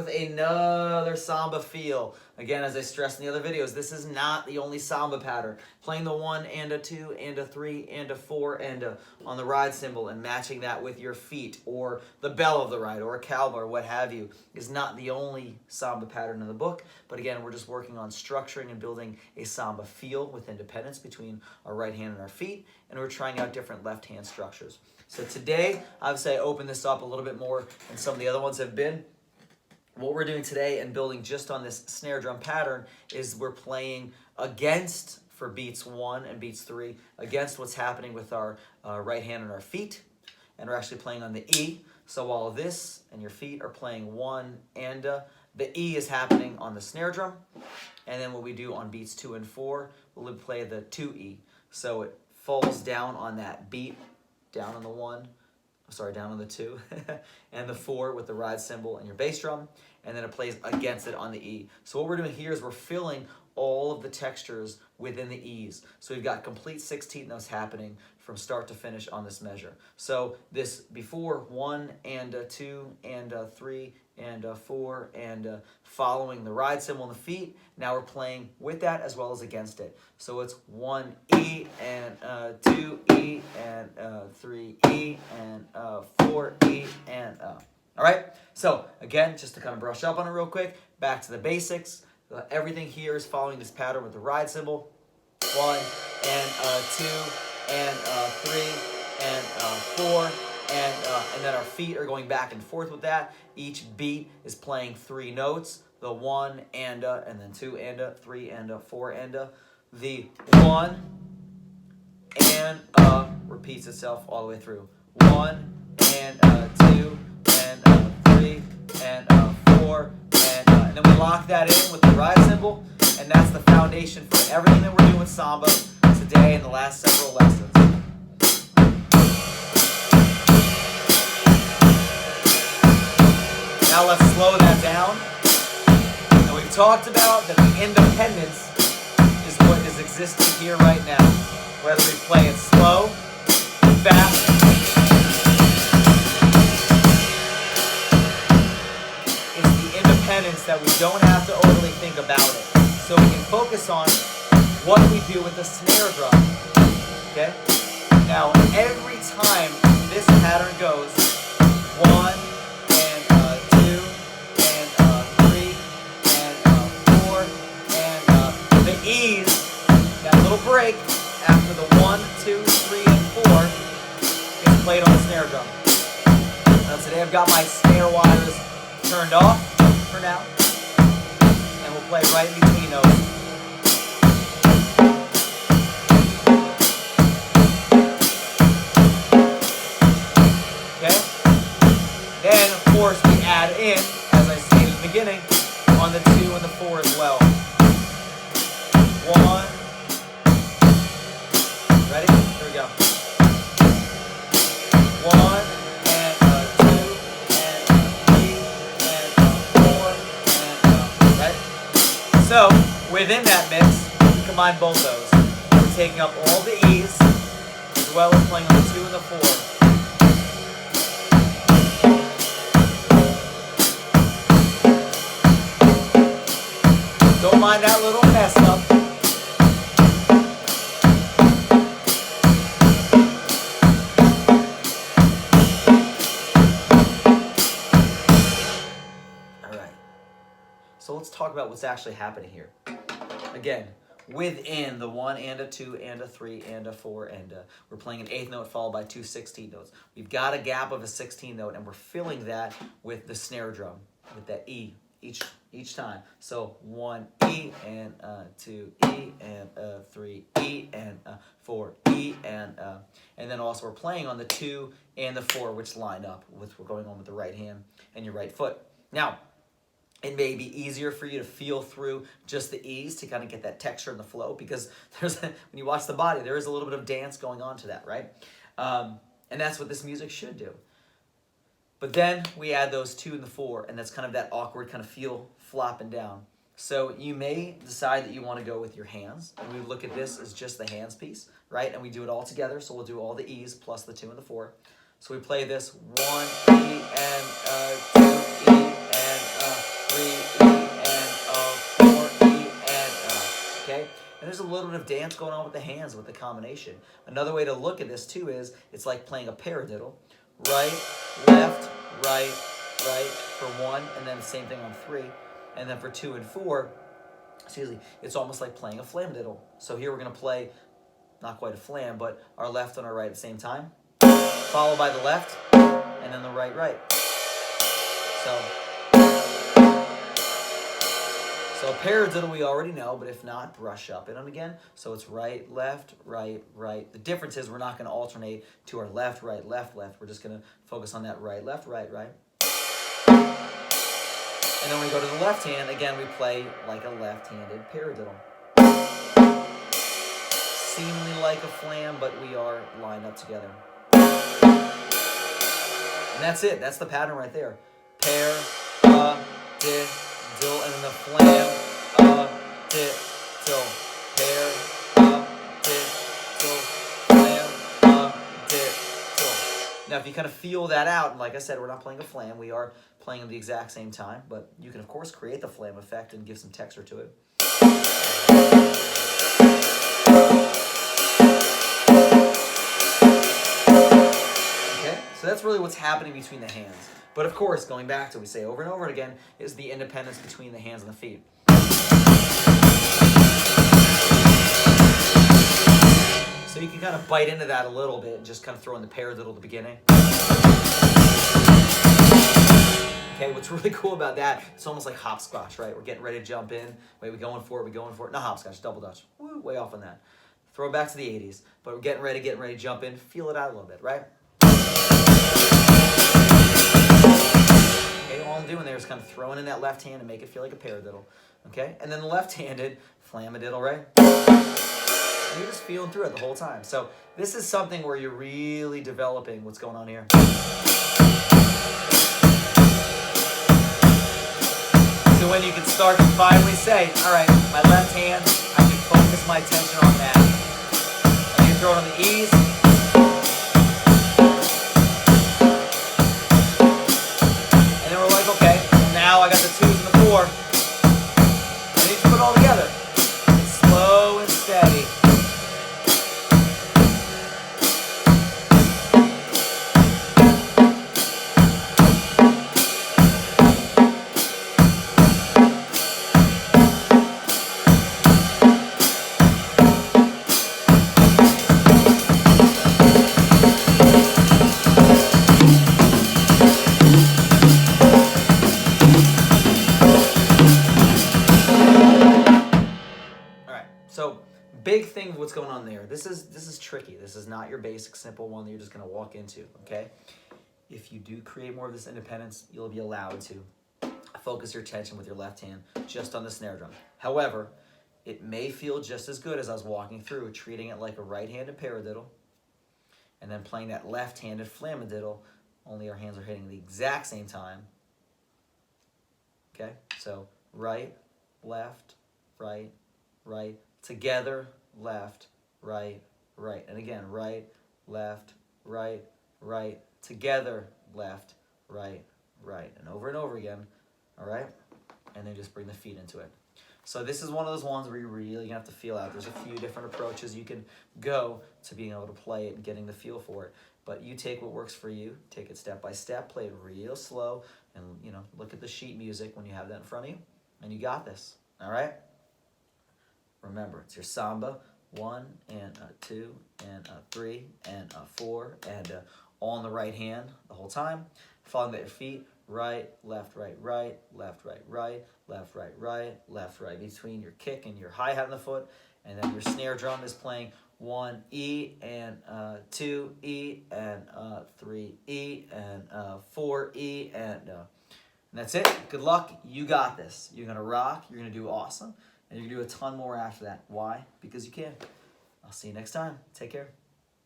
with another samba feel. Again, as I stressed in the other videos, this is not the only samba pattern. Playing the 1 and a 2 and a 3 and a 4 and a on the ride cymbal and matching that with your feet or the bell of the ride or a cowbell or what have you is not the only samba pattern in the book. But again, we're just working on structuring and building a samba feel with independence between our right hand and our feet, and we're trying out different left hand structures. So today, obviously I opened this up a little bit more than some of the other ones have been. What we're doing today and building just on this snare drum pattern is we're playing against, for beats 1 and beats 3, against what's happening with our right hand and our feet. And we're actually playing on the E. So while this and your feet are playing 1 and the E is happening on the snare drum. And then what we do on beats 2 and 4, we'll play the 2E. So it falls down on that beat, down on the 1, down on the 2, and the 4 with the ride cymbal and your bass drum, and then it plays against it on the E. So what we're doing here is we're filling all of the textures within the E's. So we've got complete 16 notes happening from start to finish on this measure. So this before 1 and 2 and 3 and 4 and following the ride cymbal and the feet, now we're playing with that as well as against it. So it's 1E and 2E and 3E and 4E and all right, so again, just to kind of brush up on it real quick, back to the basics. Everything here is following this pattern with the ride cymbal. 1 and 2 and 3 and 4 and then our feet are going back and forth with that. Each beat is playing 3 notes. The 1 and then 2 and 3 and 4 and the 1 and repeats itself all the way through. 1 and 2 and 3 and 4 and then we lock that in with the ride cymbal, and that's the foundation for everything that we're doing with samba today in the last several lessons. Now let's slow that down. And we've talked about that the independence is what is existing here right now. Whether we play it slow, fast, that we don't have to overly think about it. So we can focus on what we do with the snare drum. Okay? Now, every time this pattern goes 1 and 2 and 3 and 4 and the E's, that little break after the 1, 2, 3, and 4 is played on the snare drum. Now today I've got my snare wires turned off for now, and we'll play right in between those. Okay? Then, of course, we add in, as I stated in the beginning, on the 2 and the 4 as well. 1. Ready? Here we go. 1. So, within that mix, we combine both those. We're taking up all the E's, as well as playing on the 2 and the 4. Don't mind that little mess up. So let's talk about what's actually happening here. Again, within the 1 and a 2 and a 3 and a 4 and we're playing an 8th note followed by 2 16 notes. We've got a gap of a 16 note, and we're filling that with the snare drum, with that E each time. So 1 E and 2 E and 3 E and 4 E and then also we're playing on the 2 and the 4, which line up with what's going on with the right hand and your right foot. Now, it may be easier for you to feel through just the E's to kind of get that texture and the flow, because when you watch the body, there is a little bit of dance going on to that, right? And that's what this music should do. But then we add those 2 and the 4, and that's kind of that awkward kind of feel flopping down. So you may decide that you want to go with your hands, and we look at this as just the hands piece, right? And we do it all together, so we'll do all the E's plus the 2 and the 4. So we play this 1 E and 2 E and And there's a little bit of dance going on with the hands with the combination. Another way to look at this too is it's like playing a paradiddle. Right, left, right, right for 1, and then the same thing on 3. And then for 2 and 4, excuse me, it's almost like playing a flamdiddle. So here we're going to play, not quite a flam, but our left and our right at the same time, followed by the left, and then the right, right. So a paradiddle we already know, but if not, brush up in them again. So it's right, left, right, right. The difference is we're not going to alternate to our left, right, left, left. We're just going to focus on that right, left, right, right. And then when we go to the left hand, again, we play like a left-handed paradiddle. Seemingly like a flam, but we are lined up together. And that's it. That's the pattern right there. Pair, diddle, and then the flam, diddle. Pair, diddle, flam, diddle. Now, if you kind of feel that out, and like I said, we're not playing a flam. We are playing them the exact same time, but you can, of course, create the flam effect and give some texture to it. So that's really what's happening between the hands. But of course, going back to what we say over and over again, is the independence between the hands and the feet. So you can kind of bite into that a little bit and just kind of throw in the paradiddle at the beginning. Okay, what's really cool about that, it's almost like hopscotch, right? We're getting ready to jump in. Wait, we're going for it. Not hopscotch, double dutch. Woo, way off on that. Throw it back to the 80s. But we're getting ready to jump in. Feel it out a little bit, right? Okay, all I'm doing there is kind of throwing in that left hand and make it feel like a paradiddle. Okay, and then the left-handed flamadiddle, right? And you're just feeling through it the whole time. So this is something where you're really developing what's going on here. So when you can start to finally say, all right, my left hand, I can focus my attention on that. I can throw it on the E's. Now I got the 2s and the 4. I need to put it all together. It's slow and steady. So big thing of what's going on there. This is tricky. This is not your basic simple one that you're just going to walk into, okay? If you do create more of this independence, you'll be allowed to focus your attention with your left hand just on the snare drum. However, it may feel just as good as I was walking through, treating it like a right-handed paradiddle and then playing that left-handed flamadiddle, only our hands are hitting the exact same time. Okay? So right, left, right, right, together, left, right, right. And again, right, left, right, right, together, left, right, right. And over again, all right? And then just bring the feet into it. So this is one of those ones where you're really going to have to feel out. There's a few different approaches you can go to being able to play it and getting the feel for it. But you take what works for you, take it step by step, play it real slow, and look at the sheet music when you have that in front of you, and you got this, all right? Remember, it's your samba, 1 and 2 and 3 and 4 and all on the right hand the whole time. Following that your feet, right, left, right, right, left, right, right, left, right, right, left, right, between your kick and your hi-hat on the foot, and then your snare drum is playing 1 E and 2 E and 3 E and 4 E and that's it. Good luck. You got this. You're gonna rock. You're gonna do awesome. And you're going to do a ton more after that. Why? Because you can. I'll see you next time. Take care.